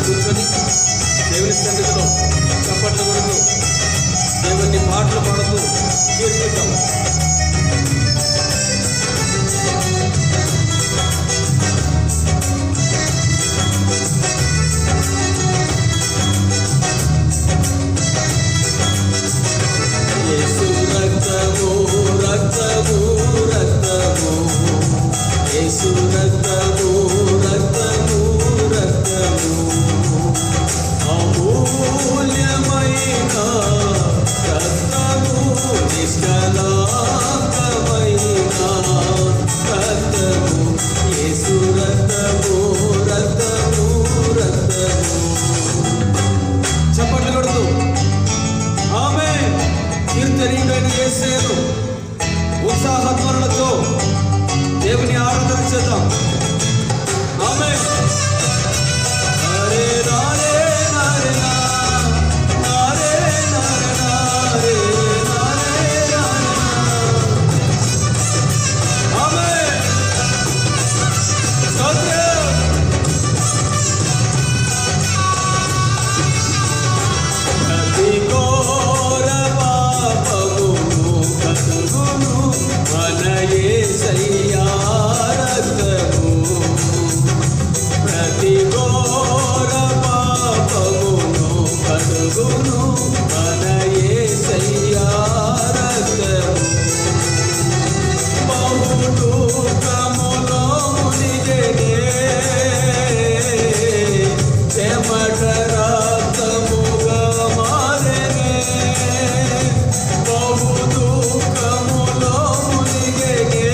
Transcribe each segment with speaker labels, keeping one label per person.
Speaker 1: కూర్చొని దేవుని సన్నిధిలో చప్పట్ల కొడుతూ దేవుని పాటలు పాడుతూ కీర్తిద్దాం. యేసు రక్తము రక్తము రక్తము, యేసు రక్తము రక్తము రక్తము, అమూల్యమైన రక్తము, నిష్కళంకమైన రక్తము, యేసు రక్తము రక్తము రక్తము. చప్పట్లు కొడుతూ ఆమేన్. కీర్తనీయుడైన యేసయ్యను ఉత్సాహధ్వనులతో దేవుని ఆరాధన చేద్దాం. ఆమేన్. హరే నారే నారే నా, నారే నారే నారే, నారే నారే నా. ఆమేన్. స్తోత్రం. ప్రతి ఘోర పాపమును కడుగును మన యేసయ్యా రక్తము, ప్రతి ఘోర పాపమును కడుగును మన యేసయ్యా రక్తము. బహు దుఃఖములో మునిగెనే చెమట రక్తముగా మారెనే, బహు దుఃఖములో మునిగెనే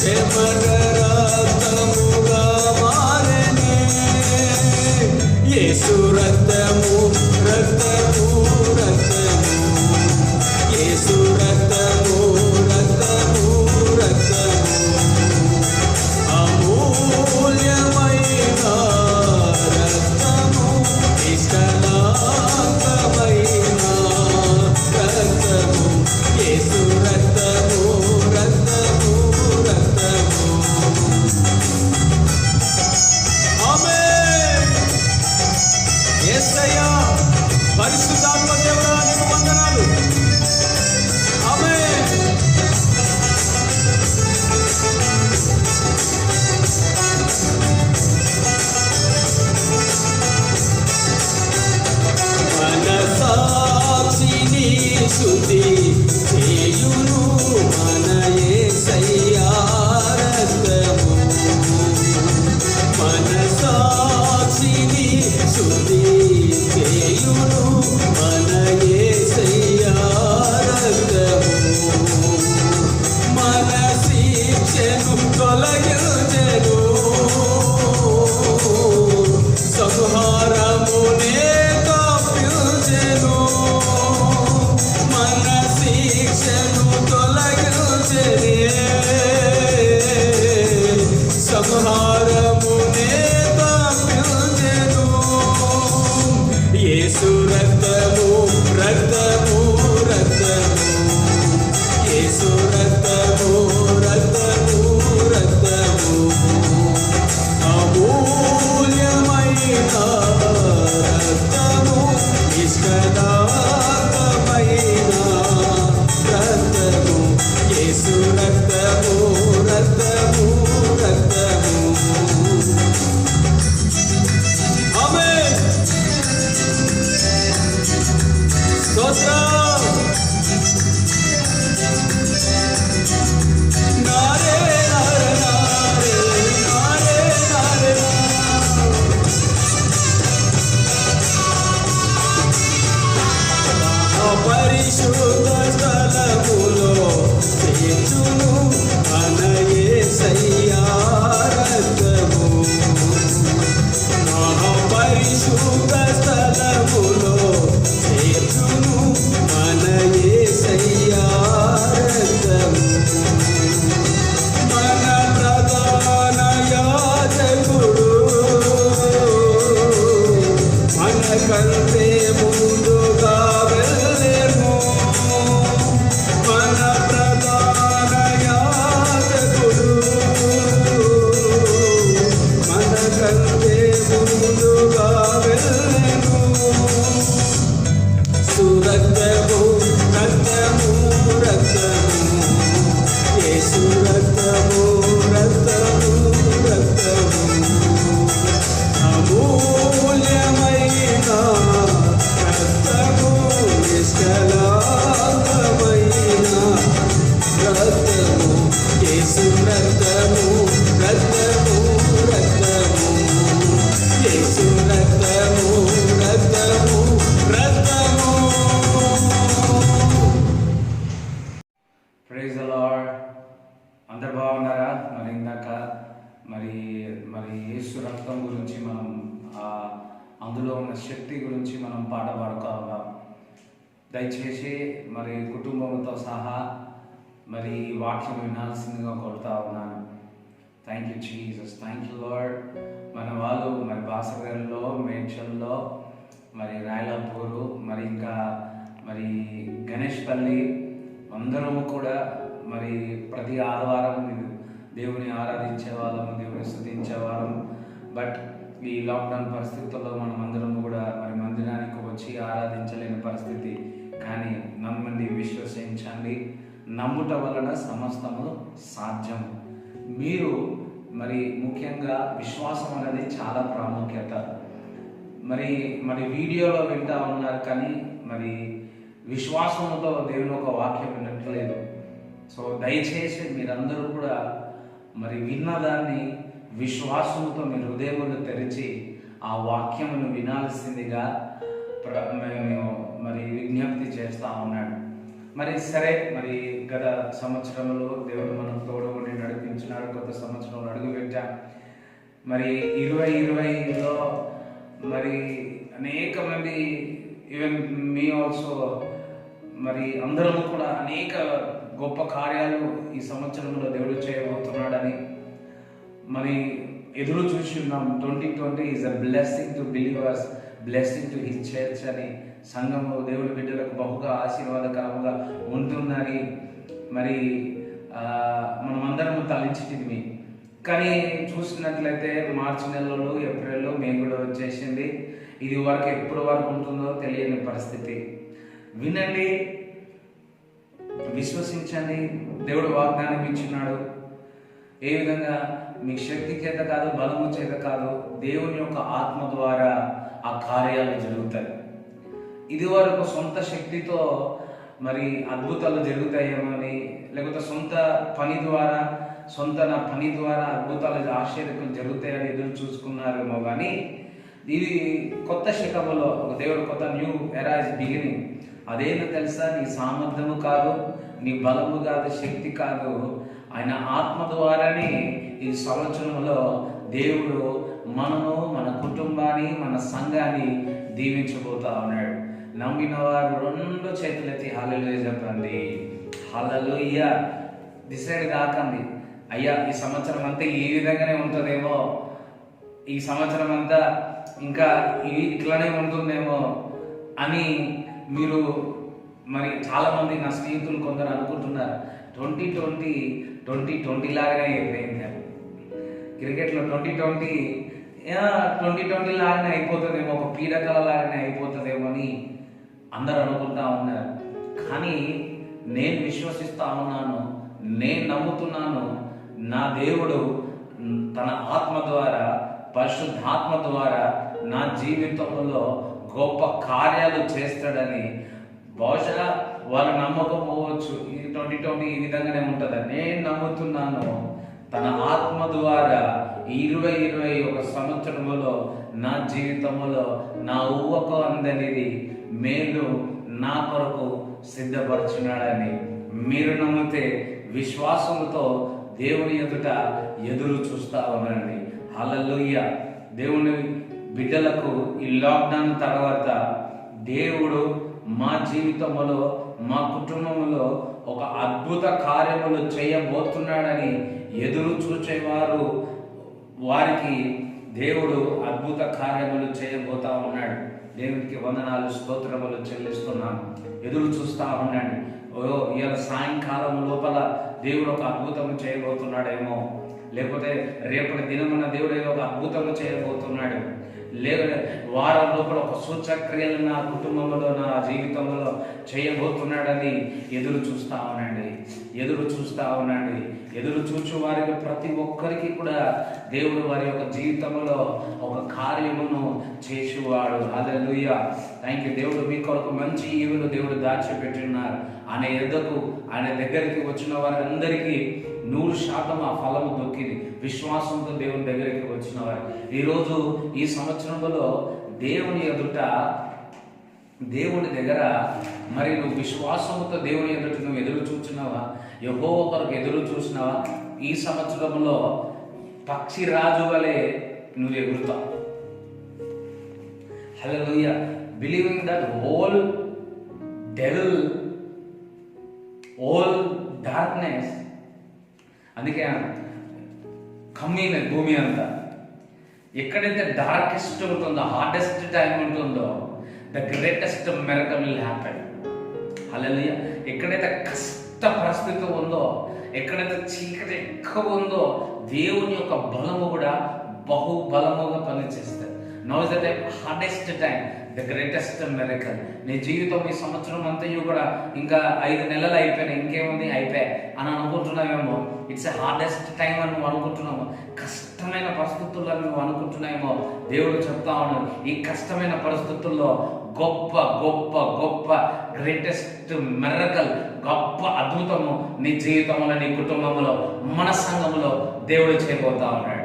Speaker 1: చెమట రక్తముగా మారెనే. యేసు రక్తము రక్తము రక్తము, యేసు రక్తము రక్తము
Speaker 2: లార్డ్. అందరు బాగున్నారా? మరి ఇందాక మరి యేసు రక్తం గురించి మనం అందులో ఉన్న శక్తి గురించి మనం పాట పాడుకోవాలి. దయచేసి మరి కుటుంబంతో సహా మరి వాక్యం వినాల్సిందిగా కోరుతా ఉన్నాను. Thank you Jesus, thank you lord. మన వాళ్ళు మరి బాసగల్లో, మేడ్చల్లో, మరి రాయలపూరు, మరి ఇంకా మరి గణేష్పల్లి అందరము కూడా మరి ప్రతి ఆదివారం దేవుని ఆరాధించే వాళ్ళము, దేవుని స్తుతించే వాళ్ళము. బట్ ఈ లాక్డౌన్ పరిస్థితుల్లో మనం అందరం కూడా మరి మందిరానికి వచ్చి ఆరాధించలేని పరిస్థితి. కానీ నమ్మండి, విశ్వసించండి, నమ్ముట వలన సమస్తము సాధ్యం. మీరు మరి ముఖ్యంగా విశ్వాసం అనేది చాలా ప్రాముఖ్యత. మరి వీడియోలో వింటా ఉన్నారు కానీ మరి విశ్వాసంతో దేవుని ఒక వాక్యం వినట్లేదు. సో దయచేసి మీరందరూ కూడా మరి విన్నదాన్ని విశ్వాసంతో మీ హృదయములు తెరిచి ఆ వాక్యమును వినాల్సిందిగా మేము మరి విజ్ఞప్తి చేస్తూ ఉన్నాడు. మరి సరే, మరి గత సంవత్సరంలో దేవుడు మనం తోడుగుండి నడిపించినాడు. కొత్త సంవత్సరంలో అడుగుపెట్టాం. మరి 2020లో మరి అనేక మంది, ఈవెన్ మీ ఆల్సో, మరి అందరం కూడా అనేక గొప్ప కార్యాలు ఈ సంవత్సరంలో దేవుడు చేయబోతున్నాడని మరి ఎదురు చూసి ఉన్నాం. 2020 is a blessing to believers, blessing to his church అని, సంఘము దేవుడి బిడ్డలకు బహుగా ఆశీర్వాదకరంగా ఉంటుందని మరి మనమందరం తలంచిటివి. కానీ చూసినట్లయితే మార్చి నెలలో, ఏప్రిల్లో, మే కూడా వచ్చేసింది. ఇది వరకు ఎప్పుడు వరకు ఉంటుందో తెలియని పరిస్థితి. వినండి, విశ్వసించండి. దేవుడు వాగ్దానం ఇచ్చినాడు. ఏ విధంగా? మీ శక్తి చేత కాదు, బలము చేత కాదు, దేవుని యొక్క ఆత్మ ద్వారా ఆ కార్యాలు జరుగుతాయి. ఇది వరకు సొంత శక్తితో మరి అద్భుతాలు జరుగుతాయేమో అని, లేకపోతే సొంత పని ద్వారా అద్భుతాలు, ఆశ్చర్యకులు జరుగుతాయని ఎదురు చూసుకున్నారేమో. కానీ ఇది కొత్త శకములో దేవుడు కొత్త న్యూ ఎరా ఇస్ బిగినింగ్. అదేంటో తెలుసా? నీ సామర్థ్యము కాదు, నీ బలము కాదు, శక్తి కాదు, ఆయన ఆత్మ ద్వారానే ఈ సంవత్సరంలో దేవుడు మనము, మన కుటుంబాన్ని, మన సంఘాన్ని దీవించబోతా ఉన్నాడు. నమ్మిన వారు 2 చేతులెత్తి హల్లెలూయా చెప్పండి. హల్లెలూయా. డిసైడ్ కాకండి, అయ్యా ఈ సంవత్సరం అంతా ఈ విధంగానే ఉంటుందేమో, ఈ సంవత్సరం అంతా ఇంకా ఇట్లానే ఉంటుందేమో అని మీరు మరి చాలామంది నా స్నేహితులు కొందరు అనుకుంటున్నారు. 2020 లాగానే అయిపోయింది. క్రికెట్లో 2020 లాగానే అయిపోతుందేమో, ఒక పీడకల లాగానే అయిపోతుందేమో అని అందరూ అనుకుంటా ఉన్నారు. కానీ నేను విశ్వసిస్తా ఉన్నాను, నేను నమ్ముతున్నాను, నా దేవుడు తన ఆత్మ ద్వారా, పరిశుద్ధాత్మ ద్వారా నా జీవితంలో గొప్ప కార్యాలు చేస్తాడని. బహుశా వాళ్ళు నమ్మకపోవచ్చు, ఈ 2020 ఈ విధంగానే ఉంటుందని. నేను నమ్ముతున్నాను, తన ఆత్మ ద్వారా 2021 సంవత్సరంలో నా జీవితంలో నా ఊహకు అందనిది మేలు నా కొరకు సిద్ధపరచున్నాడని. మీరు నమ్మితే విశ్వాసంతో దేవుని ఎదుట ఎదురు చూస్తా ఉన్నారండి. హల్లెలూయా. దేవుని బిడ్డలకు ఈ లాక్డౌన్ తర్వాత దేవుడు మా జీవితంలో, మా కుటుంబంలో ఒక అద్భుత కార్యములు చేయబోతున్నాడని ఎదురు చూచేవారు, వారికి దేవుడు అద్భుత కార్యములు చేయబోతా ఉన్నాడు. దేవునికి వందనాలు, స్తోత్రములు చెల్లిస్తున్నాను. ఎదురు చూస్తా ఉన్నాడు. ఇవాళ సాయంకాలం లోపల దేవుడు ఒక అద్భుతము చేయబోతున్నాడేమో, లేకపోతే రేపటి దినమున దేవుడు ఏదో ఒక అద్భుతము చేయబోతున్నాడు, లేదా వారం లోపల ఒక సూచక్రియలు నా కుటుంబంలో, నా జీవితంలో చేయబోతున్నాడని ఎదురు చూస్తా ఉన్నాడు. ఎదురు చూచు వారికి ప్రతి ఒక్కరికి కూడా దేవుడు వారి యొక్క జీవితంలో ఒక కార్యమును చేసేవాడు. హల్లెలూయా. Thank you. దేవుడు మీ కొరకు మంచి ఈవులు దేవుడు దాచిపెట్టున్నారు. ఆయన దగ్గరికి వచ్చిన వారందరికీ 100% ఆ ఫలము దొక్కింది. విశ్వాసంతో దేవుని దగ్గరికి వచ్చిన వారు ఈరోజు ఈ సంవత్సరంలో దేవుని ఎదుట దేవుని దగ్గర మరి నువ్వు విశ్వాసముతో దేవుని ఎదుట నువ్వు ఎదురు చూస్తున్నావా? యెహోవా కొరకు ఎదురు చూసినావా? ఈ సంవత్సరంలో పక్షి రాజు వలె నువ్వు ఎగురుతావు. Hallelujah. Believing that whole devil, whole darkness, అందుకే కమ్మిన భూమి అంతా ఎక్కడైతే డార్కెస్ట్ ఉంటుందో, హార్డెస్ట్ టైం ఉంటుందో, the greatest miracle will happen. Hallelujah. ఎక్కడైతే కష్ట పరిస్థితి ఉందో, ఎక్కడైతే చీకటి ఎక్కువ ఉందో, దేవుని యొక్క బలము కూడా బహుబలముగా పనిచేస్తుంది. Now is the time, hardest time, the greatest miracle. నీ జీవితం ఈ సంవత్సరం అంతయు కూడా ఇంకా 5 నెలలు అయిపోయినాయి, ఇంకేముంది అయిపోయాయి అని అనుకుంటున్నావేమో. ఇట్స్ ఎ హార్డెస్ట్ టైం అని నువ్వు అనుకుంటున్నావు. కష్టమైన పరిస్థితుల్లో నువ్వు అనుకుంటున్నావేమో. దేవుడు చెప్తా ఉన్నాడు, ఈ కష్టమైన పరిస్థితుల్లో గొప్ప గొప్ప గొప్ప గ్రేటెస్ట్ మిరకల్, గొప్ప అద్భుతము నీ జీవితంలో, నీ కుటుంబంలో, మన సంఘంలో దేవుడు చేయబోతా ఉన్నాడు.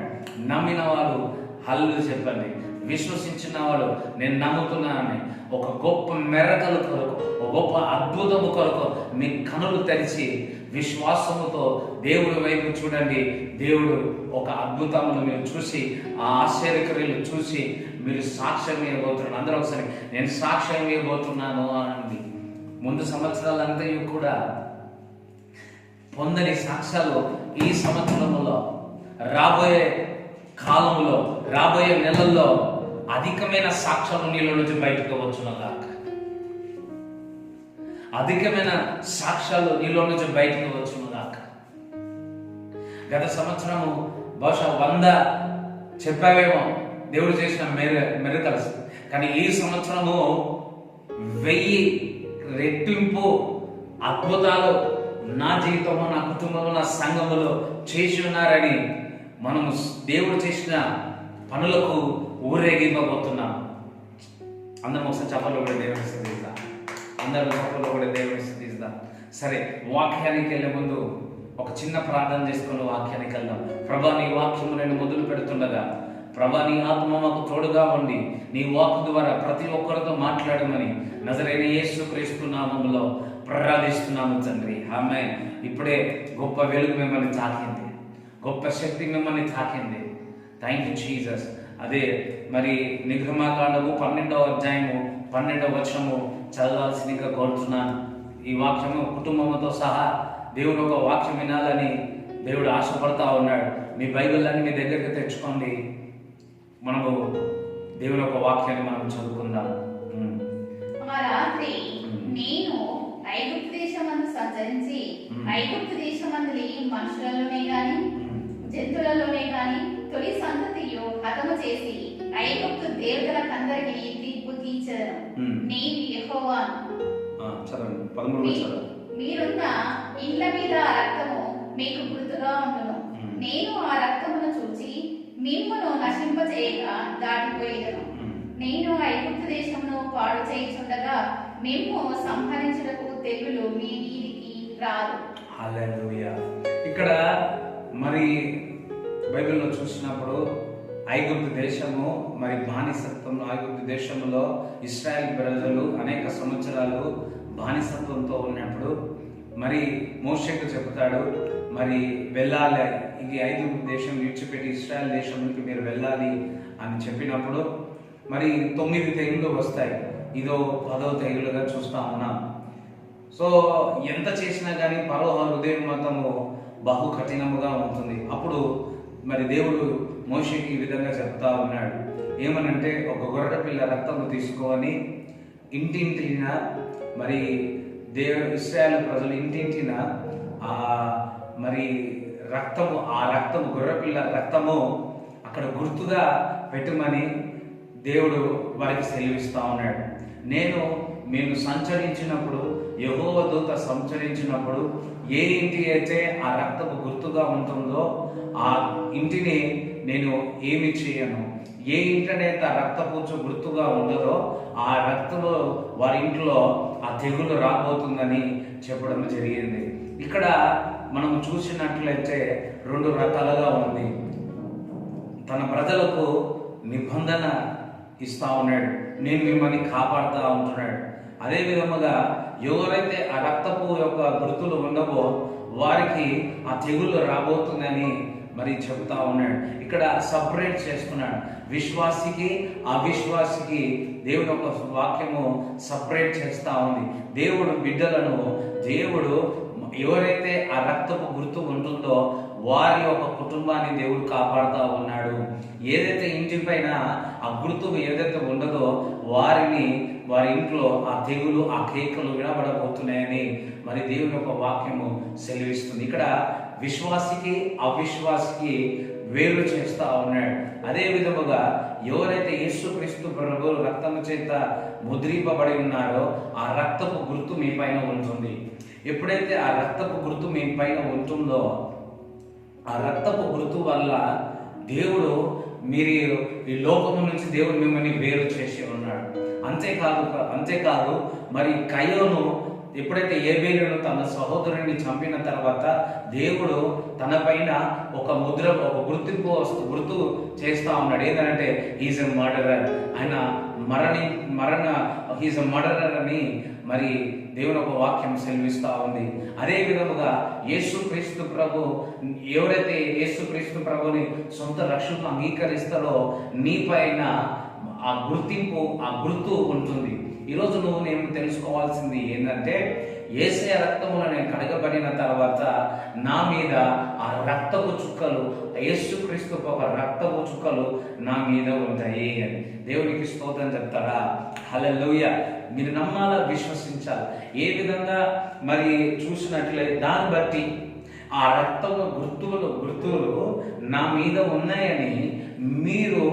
Speaker 2: నమ్మిన వాళ్ళు హల్లు చెప్పండి. విశ్వసించిన వాళ్ళు నేను నమ్ముతున్నానని ఒక గొప్ప మెరకలు కొరకు, ఒక గొప్ప అద్భుతము కొరకు మీ కనులు తెరిచి విశ్వాసముతో దేవుడి వైపు చూడండి. దేవుడు ఒక అద్భుతమును మీరు చూసి, ఆ ఆశ్చర్యక్రియలు చూసి మీరు సాక్ష్యం ఇవ్వబోతున్నారు. అందరూ ఒకసారి నేను సాక్ష్యం ఇవ్వబోతున్నాను అనండి. ముందు సంవత్సరాలంతా కూడా పొందని సాక్ష్యాలు ఈ సంవత్సరంలో, రాబోయే కాలంలో, రాబోయే నెలల్లో అధికమైన సాక్ష్యాలు నీలో నుంచి బయటకు వచ్చునుగాక. అధికమైన సాక్ష్యాలు నీలో నుంచి బయటకు వచ్చునుగాక. గత సంవత్సరము బహుశా 100 చెప్పావేమో దేవుడు చేసిన మిరకల్స్, కానీ ఈ సంవత్సరము 1000 రెట్టింపు అద్భుతాలు నా జీవితంలో, నా కుటుంబంలో, నా సంఘములో చేసి ఉన్నారని మనము దేవుడు చేసిన పనులకు ఊరేగింపబోతున్నాం. అందరం ఒకసారి చప్పట్లో కూడా దేవుని స్తుతిద్దాం. అందరూ చప్పట్లో కూడా దేవుని స్తుతిద్దాం. సరే, వాక్యానికి వెళ్ళే ముందు ఒక చిన్న ప్రార్థన చేసుకుని వాక్యానికి వెళ్దాం. ప్రభా, నీ వాక్యము నేను మొదలు పెడుతుండగా, ప్రభా నీ ఆత్మ మాకు తోడుగా ఉండి నీ వాక్ ద్వారా ప్రతి ఒక్కరితో మాట్లాడమని నజరైన యేసుక్రీస్తు నామములో ప్రార్థిస్తున్నాము తండ్రి. ఆమేన్. ఇప్పుడే గొప్ప వెలుగు మిమ్మల్ని తాకింది, గొప్ప శక్తి మిమ్మల్ని తాకింది. Thank you Jesus. అదే మరి నిర్గమాకాండము 12వ అధ్యాయము 12వ వచనము చదవాల్సిందిగా కోరుతున్నాను. ఈ వాక్యము కుటుంబంతో సహా దేవుడు ఒక వాక్యం వినాలని దేవుడు ఆశపడతా ఉన్నాడు. మీ బైబిల్ అన్ని మీ దగ్గరికి తెచ్చుకోండి. మనము దేవుని యొక్క వాక్యాన్ని మనం చదువుకుందాం.
Speaker 3: ఆ రాత్రి నేను ఐగుప్తు దేశమందు సంచరించి ఐగుప్తు దేశమందు మనుషులలోనే గాని జంతువులలోనే గాని తొలి సంతతియు హతము చేసి ఐగుప్తు దేవతలకందరికి తీర్పు తీర్చెదను. నేను యెహోవాను. మీరున్న ఇళ్ళ మీద ఆ రక్తము మీకు గుర్తుగా ఉండును. నేను ఆ రక్తమును చూచి మిమ్మును నశింపచేయక దాటిపోయేదను. నేను ఐగుప్తు దేశమును పాడు చేయుచుండగా మిమ్ము సంహరించుటకు తెగులు మీ వీధికి రాదు.
Speaker 2: హల్లెలూయా. ఇక్కడ మరి బైబిల్లో చూసినప్పుడు ఐగుప్తు దేశము మరి బానిసత్వం, ఐగుప్తు దేశంలో ఇశ్రాయేల్ ప్రజలు అనేక సంవత్సరాలు బానిసత్వంతో ఉన్నప్పుడు మరి మోషేకు చెబుతాడు, మరి వెళ్ళాలి, ఇది ఐగుప్తు దేశం విడిచిపెట్టి ఇశ్రాయేల్ దేశంలోకి మీరు వెళ్ళాలి అని చెప్పినప్పుడు మరి 9 తెగులు వస్తాయి. ఇదో 10వ తెగులుగా చూస్తా ఉన్నాం. సో ఎంత చేసినా కానీ ఫరో హృదయం మతము బహు కఠినముగా ఉంటుంది. అప్పుడు మరి దేవుడు మోషేకి ఈ విధంగా చెప్తా ఉన్నాడు. ఏమనంటే, ఒక గొర్రె పిల్ల రక్తము తీసుకొని ఇంటింటిన మరి ఇశ్రాయేలు ప్రజలు ఇంటింటిన మరి రక్తము, ఆ రక్తము గొర్రెపిల్ల రక్తము అక్కడ గుర్తుగా పెట్టమని దేవుడు వారికి సెలవిస్తా ఉన్నాడు. మేము సంచరించినప్పుడు, యెహోవా దూత సంచరించినప్పుడు ఏ ఇంటి అయితే ఆ రక్తము గుర్తుగా ఉంటుందో ఆ ఇంటిని నేను ఏమి చేయను. ఏ ఇంటనైతే ఆ రక్తపూచు గుర్తుగా ఉండదో ఆ రక్తము వారి ఇంట్లో ఆ తెగులు రాబోతుందని చెప్పడం జరిగింది. ఇక్కడ మనం చూసినట్లయితే 2 రకాలుగా ఉంది. తన ప్రజలకు నిబంధన ఇస్తా ఉన్నాడు. నేను మిమ్మల్ని కాపాడుతా ఉంటున్నాడు. అదే విధముగా ఎవరైతే ఆ రక్తపు యొక్క గుర్తులు ఉండవో వారికి ఆ తెగుళ్ళు రాబోతుందని మరి చెబుతా ఉన్నాడు. ఇక్కడ సపరేట్ చేస్తున్నాడు. విశ్వాసికి అవిశ్వాసికి దేవుని యొక్క వాక్యము సపరేట్ చేస్తా ఉంది. దేవుడు బిడ్డలను, దేవుడు ఎవరైతే ఆ రక్తపు గుర్తు ఉంటుందో వారి యొక్క కుటుంబాన్ని దేవుడు కాపాడుతూ ఉన్నాడు. ఏదైతే ఇంటి పైన ఆ గుర్తు ఏదైతే ఉండదో వారి ఇంట్లో ఆ తెగులు, ఆ కేకలు వినబడబోతున్నాయని మరి దేవుని యొక్క వాక్యము సెలవిస్తుంది. ఇక్కడ విశ్వాసికి అవిశ్వాసికి వేరు చేస్తా ఉన్నాడు. అదే విధముగా ఎవరైతే యేసుక్రీస్తు ప్రభు రక్తము చేత ముద్రింపబడి ఉన్నారో ఆ రక్తపు గుర్తు మీ పైన ఉంటుంది. ఎప్పుడైతే ఆ రక్తపు గుర్తు మీ పైన ఉంటుందో ఆ రక్తపు గుర్తు వల్ల దేవుడు మీరు ఈ లోకము నుంచి దేవుడు మిమ్మల్ని వేరు చేసి ఉన్నాడు. అంతేకాదు మరి కయ్యోను ఎప్పుడైతే ఏబేలును తన సహోదరుని చంపిన తర్వాత దేవుడు తన పైన ఒక గుర్తు చేస్తా ఉన్నాడు. ఏంటంటే ఈజ్ ఎ మర్డరర్, ఆయన ఈజ్ ఎ మర్డరర్ అని మరి దేవుని ఒక వాక్యం సెలవిస్తూ ఉంది. అదే విధముగా యేసుక్రీస్తు ప్రభు ఎవరైతే యేసుక్రీస్తు ప్రభుని సొంత రక్షణను అంగీకరిస్తారో నీ పైన ఆ గుర్తు ఉంటుంది. ఈరోజు నేను తెలుసుకోవాల్సింది ఏంటంటే యేసయ్య రక్తములో నేను కడగబడిన తర్వాత నా మీద ఆ రక్తపు చుక్కలు, యేసుక్రీస్తు ఒక రక్తపు చుక్కలు నా మీద ఉంటాయి అని దేవునికి స్తోత్రం చెప్తారా? హల్లెలూయా. మీరు నమ్మాలా, విశ్వసించాలి. ఏ విధంగా మరి చూసినట్లయితే దాన్ని బట్టి ఆ రక్తపు గుర్తులు నా మీద ఉన్నాయని మీరు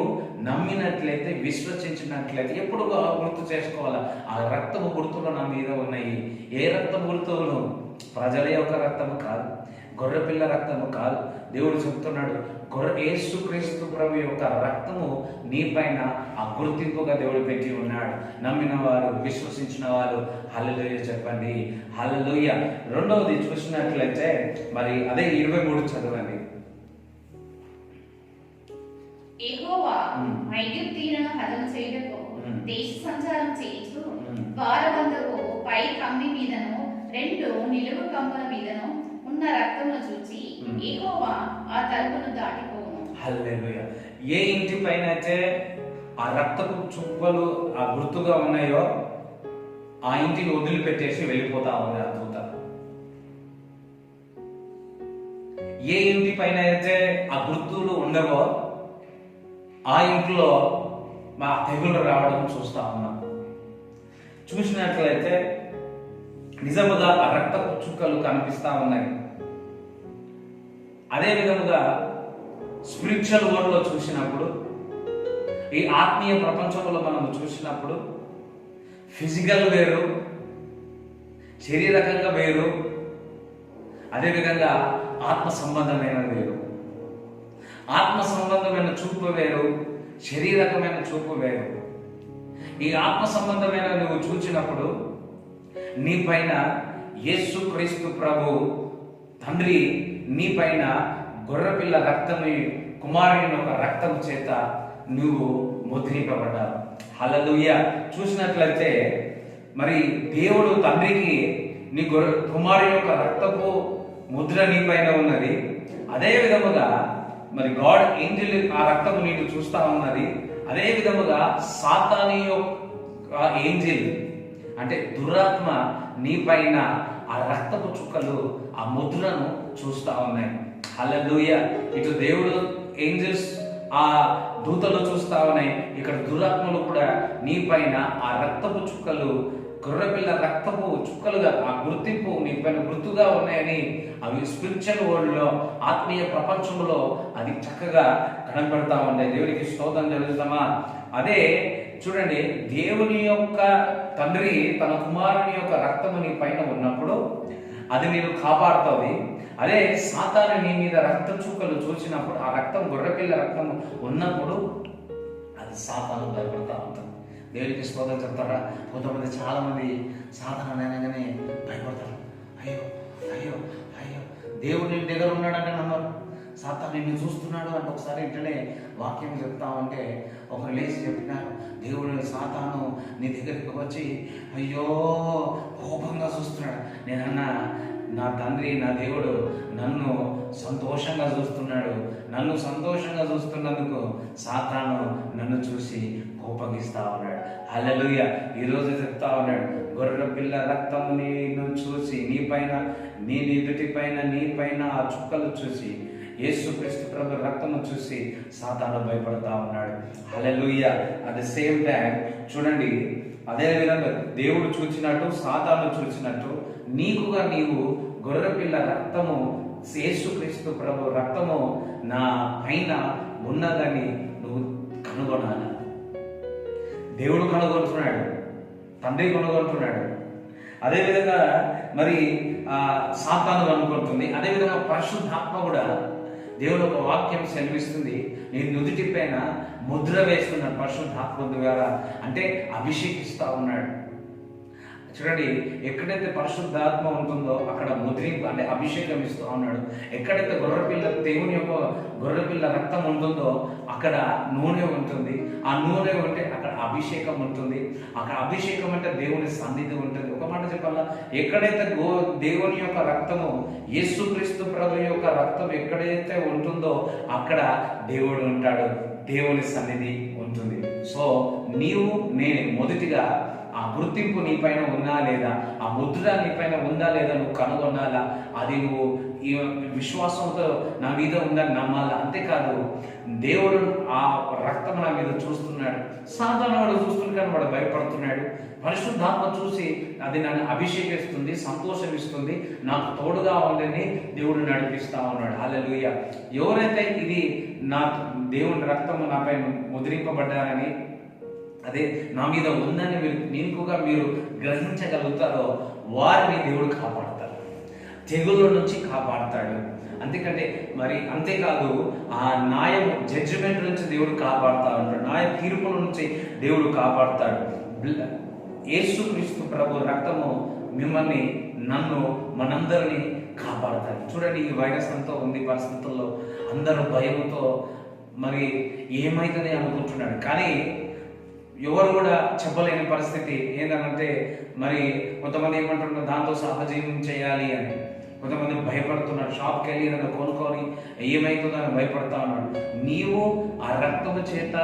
Speaker 2: నమ్మినట్లయితే, విశ్వసించినట్లయితే ఎప్పుడు గుర్తు చేసుకోవాలా? ఆ రక్తపు గుర్తులు నా మీద ఉన్నాయి. ఏ రక్తపు గుర్తులు? ప్రజల యొక్క రక్తము కాదు, గొర్రెపిల్ల రక్తము కాదు. దేవుడు చెప్తున్నాడు, యేసుక్రీస్తు ప్రభు యొక్క రక్తము నీ పైన ఆ గుర్తింపుగా దేవుడు పెట్టి ఉన్నాడు. నమ్మిన వారు, విశ్వసించిన వారు హల్లెలూయా చెప్పండి. హల్లెలూయా. రెండవది చూసినట్లయితే మరి అదే 23 చదవండి.
Speaker 3: యెహోవా ఐగుప్తీయులను హతము చేయుటకు దేశ సంచారం చేయించు ద్వారబంధపు పై కమ్మి మీదను 2 నిలువు కమ్ముల మీదను ఉన్న రక్తమును చూచి యెహోవా ఆ తలుపును దాటిపోవును.
Speaker 2: హల్లెలూయా. ఏ ఇంటి పైన అయితే ఆ రక్తపు చుక్కలు ఆ గుర్తుగా ఉన్నాయో ఆ ఇంటిని వదిలిపెట్టేసి వెళ్ళిపోతా ఉంది ఆ దూత. ఏ ఇంటి పైన అయితే ఆ గుర్తులు ఉండవో ఆ ఇంట్లో మా తెగులు రావడం చూస్తా ఉన్నాం. చూసినట్లయితే నిజముగా ఆ రక్తపు చుక్కలు కనిపిస్తా ఉన్నాయి. అదే విధముగా స్పిరిచువల్ వరల్డ్ లో చూసినప్పుడు, ఈ ఆత్మీయ ప్రపంచంలో మనం చూసినప్పుడు ఫిజికల్ వేరు, శరీరకంగా వేరు, అదేవిధంగా ఆత్మ సంబంధమైన వేరు. ఆత్మ సంబంధమైన చూపు వేరు, శరీరకమైన చూపు వేరు. ఈ ఆత్మ సంబంధమైన నువ్వు చూచినప్పుడు నీ పైన యేసుక్రీస్తు ప్రభు తండ్రి నీ పైన గొర్రెపిల్ల రక్తము, కుమారుని ఒక రక్తం చేత నువ్వు ముద్రింపబడ్డావు. హల్లెలూయా. చూసినట్లయితే మరి దేవుడు తండ్రికి నీ కుమారుని యొక్క రక్తపు ముద్ర నీ పైన ఉన్నది. అదే విధముగా మరి గాడ్ ఏంజెల్ ఆ రక్తము నీకు చూస్తా ఉన్నది. అదే విధముగా సాతాని యొక్క ఏంజెల్ అంటే దురాత్మ నీ పైన ఆ రక్తపు చుక్కలు, ఆ ముద్రను చూస్తా ఉన్నాయి. హల్లెలూయా. ఇటు దేవుడు ఏంజెల్స్ ఆ దూతలు చూస్తా ఉన్నాయి, ఇక్కడ దురాత్మలు కూడా నీ పైన ఆ రక్తపు చుక్కలు, గొర్రెపిల్ల రక్తపు చుక్కలుగా ఆ గుర్తింపు నీ పైన గుర్తుగా ఉన్నాయని అవి స్పిరిచువల్ వరల్డ్ లో, ఆత్మీయ ప్రపంచంలో అది చక్కగా కనబడతా ఉన్నాయి. దేవునికి స్తోత్రం చెల్లిస్తామా? అదే చూడండి, దేవుని యొక్క తండ్రి తన కుమారుని యొక్క రక్తము నీ పైన ఉన్నప్పుడు అది నేను కాపాడుతుంది. అదే సాతాను నీ మీద రక్త చుక్కలు చూసినప్పుడు, ఆ రక్తం గొర్రెపిల్ల రక్తము ఉన్నప్పుడు అది సాతాను భయపడతా ఉంటుంది. దేవునికి స్తోత్రం చెప్తారా? కొంతమంది చాలా మంది సాతాను అనగానే భయపడతారు. అయ్యో అయ్యో అయ్యో దేవుడు నీ దగ్గర ఉన్నాడని నమ్మరు. సాతాను నిన్ను చూస్తున్నాడు అంటే ఒకసారి ఇంటనే వాక్యం చెప్తామంటే ఒకరు లేచి చెప్పినారు, దేవుడు సాతాను నీ దగ్గరికి వచ్చి అయ్యో కోపంగా చూస్తున్నాడు. నేనన్నా నా తండ్రి నా దేవుడు నన్ను సంతోషంగా చూస్తున్నాడు. నన్ను సంతోషంగా చూస్తున్నందుకు సాతాను నన్ను చూసి కోపగిస్తా ఉన్నాడు. హల్లెలూయా. ఈరోజు చెప్తా ఉన్నాడు, గొర్రెల పిల్ల రక్తము నిన్ను చూసి నీ నుదుటి పైన నీ పైన ఆ చుక్కలు చూసి యేసుక్రీస్తు ప్రభు రక్తము చూసి సాతాను భయపడతా ఉన్నాడు. హల్లెలూయా. అట్ ద సేమ్ టైం చూడండి, అదే విధంగా దేవుడు చూచినట్టు సాతాను చూచినట్టు నీవు గొర్రె పిల్ల రక్తము యేసుక్రీస్తు ప్రభు రక్తము నా పైన ఉన్నదని నువ్వు కనుగొనాలి. దేవుడు కనుగొంటున్నాడు, తండ్రి కనుగొంటున్నాడు. అదేవిధంగా మరి సాతాను అనుకుంటుంది. అదేవిధంగా పరిశుద్ధాత్మ కూడా దేవుడు ఒక వాక్యం సెలవిస్తుంది, నేను నుదుటి పైన ముద్ర వేస్తున్నాడు పరిశుద్ధాత్మ ద్వారా, అంటే అభిషేకిస్తా ఉన్నాడు. చూడండి, ఎక్కడైతే పరిశుద్ధాత్మ ఉంటుందో అక్కడ ముద్రింపు అంటే అభిషేకం ఇస్తూ ఉన్నాడు. ఎక్కడైతే దేవుని యొక్క గొర్రెపిల్ల రక్తం ఉంటుందో అక్కడ నూనె ఉంటుంది. ఆ నూనె ఉంటే అక్కడ అభిషేకం ఉంటుంది. అక్కడ అభిషేకం అంటే దేవుని సన్నిధి ఉంటుంది. ఒక మాట చెప్పాలా, ఎక్కడైతే దేవుని యొక్క రక్తము యేసుక్రీస్తు ప్రభు యొక్క రక్తం ఎక్కడైతే ఉంటుందో అక్కడ దేవుడు ఉంటాడు, దేవుని సన్నిధి ఉంటుంది. సో నేను మొదటిగా ఆ గుర్తింపు నీ పైన ఉందా లేదా, ఆ ముద్ర నీ పైన ఉందా లేదా నువ్వు కనుగొనాలా. అది నువ్వు ఈ విశ్వాసంతో నా మీద ఉందని నమ్మాలా. అంతేకాదు, దేవుడు ఆ రక్తం నా మీద చూస్తున్నాడు. సాధారణ వాడు చూస్తుంది కానీ వాడు భయపడుతున్నాడు. పరిశుద్ధాత్మ చూసి అది నన్ను అభిషేకిస్తుంది, సంతోషం ఇస్తుంది, నాకు తోడుగా ఉందని దేవుడు నడిపిస్తా ఉన్నాడు. హల్లెలూయా. ఎవరైతే ఇది నా దేవుని రక్తము నాపై ముద్రింపబడ్డారని, అదే నా మీద ఉందని మీరు గ్రహించగలుగుతారో వారిని దేవుడు కాపాడతాడు, తెగుళ్ళ నుంచి కాపాడతాడు. అంతేకాదు ఆ న్యాయం జడ్జిమెంట్ నుంచి దేవుడు కాపాడుతా ఉంటాడు, న్యాయ తీర్పుల నుంచి దేవుడు కాపాడుతాడు. యేసుక్రీస్తు ప్రభు రక్తము మిమ్మల్ని నన్ను మనందరినీ కాపాడుతాడు. చూడండి, ఈ వైరస్ అంతా ఉంది పరిస్థితుల్లో అందరూ భయంతో మరి ఏమైతుంది అనుకుంటున్నాడు. కానీ ఎవరు కూడా చెప్పలేని పరిస్థితి ఏంటంటే, మరి కొంతమంది ఏమంటున్నారు దాంతో సహజీవనం చేయాలి అని, కొంతమంది భయపడుతున్నారు. షాప్కి వెళ్ళి ఏదైనా కొనుక్కొని ఏమవుతుందో అని భయపడతా ఉన్నాడు. నీవు ఆ రక్తము చేత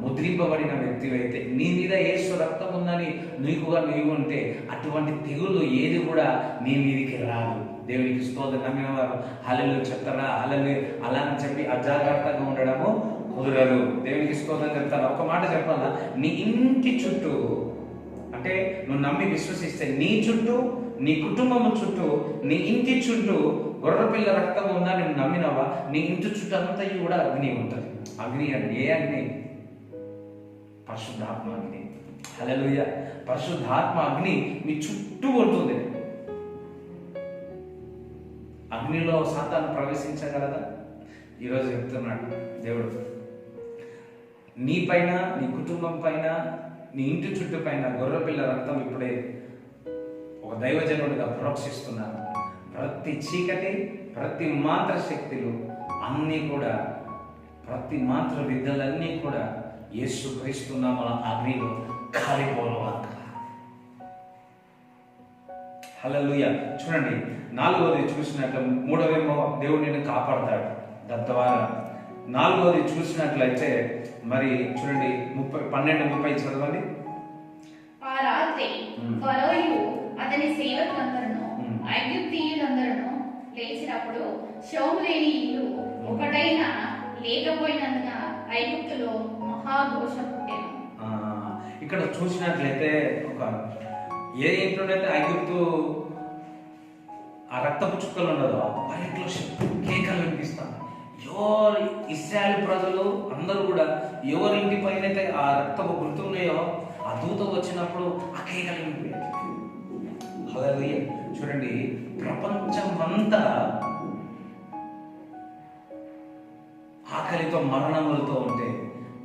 Speaker 2: ముద్రింపబడిన వ్యక్తివైతే, నీ మీద యేసు రక్తం ఉందని నీవు ఉంటే అటువంటి తెగులు ఏది కూడా నీ మీదికి రాదు. దేవునికి స్తోత్రం. నమ్మిన వారు హల్లెలూయా చెప్తారా? హల్లెలూయా అలా అని చెప్పి అజాగ్రత్తగా ఉండడము కుదరదు. దేవునికి స్తోత్రం చెప్తాను. ఒక మాట చెప్పాలా, నీ ఇంటి చుట్టూ, అంటే నువ్వు నమ్మి విశ్వసిస్తే నీ చుట్టూ, నీ కుటుంబం చుట్టూ, నీ ఇంటి చుట్టూ గొర్రెపిల్ల రక్తం ఉందా నువ్వు నమ్మినవా, నీ ఇంటి చుట్టూ అంతా కూడా అగ్ని ఉంటుంది. అగ్ని అంటే ఏ అగ్ని? పరిశుద్ధాత్మ అగ్ని. హల్లెలూయా. పరిశుద్ధాత్మ అగ్ని మీ చుట్టూ ఉంటుంది. అగ్నిలో సాతాను ప్రవేశించగలదా? ఈరోజు చెప్తున్నాడు దేవుడు, నీ పైన, నీ కుటుంబం పైన, నీ ఇంటి చుట్టూ పైన గొర్రెపిల్ల రక్తం ఇప్పుడే ఒక దైవజనుడిగా ప్రోక్షిస్తున్నారు. ప్రతి చీకటి, ప్రతి మాంత్ర శక్తులు అన్నీ కూడా, ప్రతి మాంత్ర విద్యలన్నీ కూడా యేసుక్రీస్తు నామమున అగ్నిలో కాలిపోవాలక. హల్లెలూయా. చూడండి, 4వది చూసినట్లు, 3వేమో దేవుడు నిన్ను కాపాడతాడు తద్వారా. 4వది చూసినట్లయితే మరి చూడండి 12:30 చదవండి.
Speaker 3: ఆ రాత్రి ఫరోయు అతని సేవకులందరూ ఐగుప్తీయులందరూ లేచినప్పుడు శవములేని ఇల్లు ఒకటైనా లేకపోయినందున ఐగుప్తులో మహాఘోషం పుట్టెను.
Speaker 2: ఇక్కడ చూసినట్లయితే ఒక ఏ ఇంట్లోనైతే ఐగుప్తు ఆ రక్తపు చుక్కలు ఉండదో ఆ ఇంట్లో కేకలు వినిపిస్తాను. ఎవరు ఇశ్రాయేలు ప్రజలు అందరూ కూడా ఎవరి ఇంటి పైన అయితే ఆ రక్తపు గుర్తు ఉన్నాయో ఆ దూత వచ్చినప్పుడు ఆ కేకలు వినిపించాయి. హల్లెలూయా. చూడండి, ప్రపంచమంతా ఆకలితో మరణములతో ఉంటే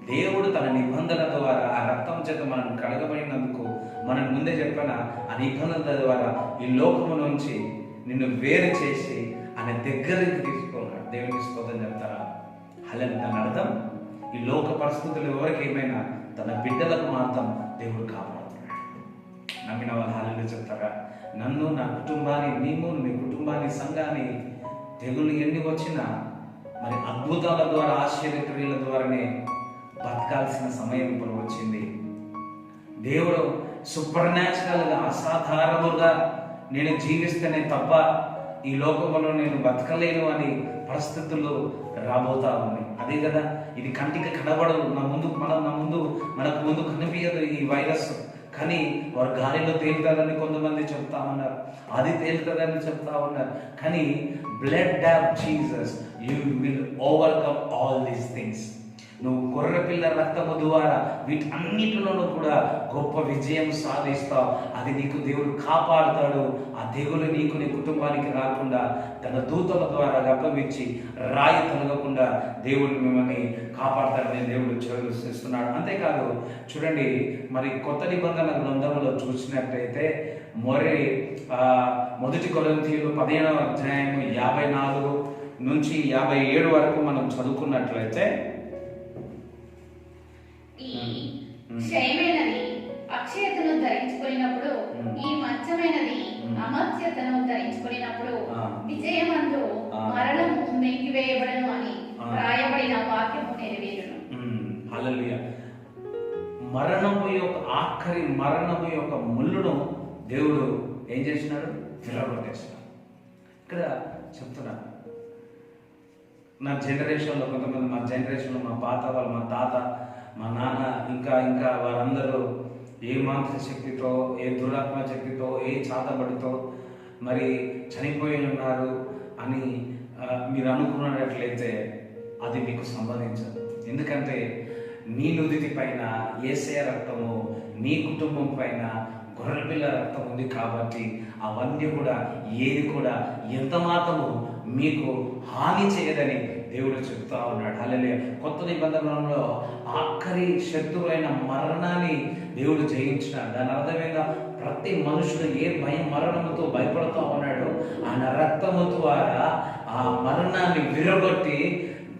Speaker 2: దేవుడు తన నిబంధన ద్వారా ఆ రక్తం చేత మనం కడగబడినందుకు మనం ముందే చెప్పిన ఆ నిబంధన ద్వారా ఈ లోకము నుంచి నిన్ను వేరు చేసి ఆయన దగ్గరికి తీసుకున్నాడు. దేవునికి స్తోత్రం చెప్తారా? హల్లెలూయా. దాని అర్థం ఈ లోక పరిస్థితులు ఎవరికి ఏమైనా తన బిడ్డలకు మాత్రం దేవుడు కాపాడుతున్నాడు. నమ్మిన వాళ్ళు హల్లెలూయా చెప్తారా? నన్ను, నా కుటుంబాన్ని, మేము, మీ కుటుంబాన్ని, సంఘాన్ని తెగులు ఎన్ని వచ్చినా మరి అద్భుతాల ద్వారా, ఆశ్చర్యక్రియల ద్వారానే బతకాల్సిన సమయం ఇప్పుడు వచ్చింది. దేవుడు సూపర్ న్యాచురల్గా, అసాధారణముగా నేను జీవిస్తేనే తప్ప ఈ లోకంలో నేను బతకలేను అని పరిస్థితులు రాబోతా ఉన్నాయి. అదే కదా, ఇది కంటికి కనబడదు, మనకు ముందు కనిపించదు ఈ వైరస్. కానీ వారు గాలిలో తేలుతారని కొంతమంది చెప్తా ఉన్నారు, అది తేలుతుందని చెప్తా ఉన్నారు. కానీ blood of Jesus you will overcome all these things. నువ్వు గొర్రెపిల్ల రక్తము ద్వారా వీటన్నిటిలోనూ కూడా గొప్ప విజయం సాధిస్తావు. అది నీకు దేవుడు కాపాడుతాడు. ఆ తెగులు నీకు, నీ కుటుంబానికి రాకుండా తన దూతల ద్వారా గప్పమిచ్చి రాయి తొలగకుండా దేవుడు మిమ్మల్ని కాపాడతాడని దేవుడు చేస్తున్నాడు. అంతేకాదు చూడండి, మరి కొత్త నిబంధన గ్రంథంలో చూసినట్టయితే మొదటి కొరింథీయులు 15వ అధ్యాయము 54 నుంచి 57 వరకు మనం చదువుకున్నట్లయితే,
Speaker 3: ఈ క్షయమైనది అక్షయతను ధరించుకున్నప్పుడు, ఈ మత్స్యమైనది అమర్త్యతను ధరించుకున్నప్పుడు విజయమందు మరణము మెంగివేయబడను అని రాయబడిన వాక్యము నెరవేరును.
Speaker 2: హల్లెలూయా. మరణము యొక్క ఆఖరి మరణము యొక్క ముళ్ళును దేవుడు ఏం చేసినాడు? విరగొట్టేసినాడు. ఇక్కడ చెప్తున్నా, నా జనరేషన్లో కొంతమంది, మా జనరేషన్లో మా పాత వాళ్ళు, మా తాత, మా నాన్న, ఇంకా వారందరూ ఏ మాంత్రిక శక్తితో, ఏ దురాత్మ శక్తితో, ఏ చాతబడితో మరి చనిపోయి ఉన్నారు అని మీరు అనుకున్నట్లయితే అది మీకు సంబంధించదు. ఎందుకంటే నీ నుదిటి పైన యేసయ్య రక్తము, నీ కుటుంబం పైన గొర్రెపిల్ల రక్తం ఉంది కాబట్టి అవన్నీ కూడా, ఏది కూడా ఎంత మాత్రము మీకు హాని చేయదని దేవుడు చెప్తా ఉన్నాడు. హల్లెలూయా. కొత్త నిబంధనలో ఆఖరి శత్రువైన మరణాన్ని దేవుడు జయించినాడు. దాని అర్థమైందా? ప్రతి మనుషుడు ఏ మరణముతో భయపడుతూ ఉన్నాడో ఆయన రక్తము ద్వారా ఆ మరణాన్ని విరగొట్టి